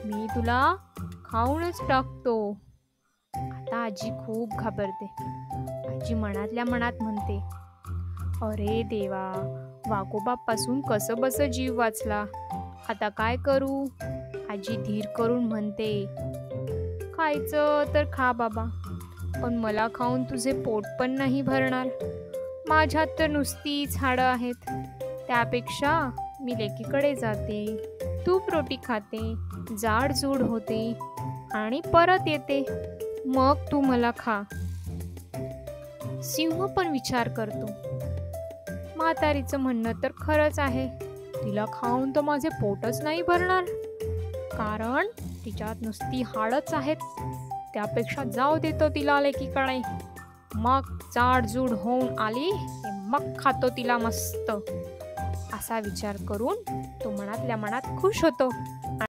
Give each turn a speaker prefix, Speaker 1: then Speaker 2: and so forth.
Speaker 1: मी तुला खाऊनच टाकतो. आता आजी खूप घाबरते. आजी मनातल्या मनात म्हणते, अरे देवा, वाघोबापासून कसंबसं जीव वाचला. आता काय करू? आजी धीर करून म्हणते, खायचं तर खा बाबा, पण मला खाऊन तुझे पोट पण नाही भरणार. माझ्यात तर नुसतीच हाडं आहेत. त्यापेक्षा मी लेकीकडे जाते, तूप रोटी खाते, जाडजूड होते आणि परत येते. मग तू मला खा. सिंह पण विचार करतो. म्हातारीचं म्हणणं तर खरंच आहे. तिला खाऊन तर माझे पोटच नाही भरणार, कारण तिच्यात नुसती हाडच आहेत. त्यापेक्षा जाऊ देतो तिला लेकीकडे. मग जाडजूड होऊन आली की मग खातो तिला मस्त. असा विचार करून तो मनातल्या मनात खुश होतो.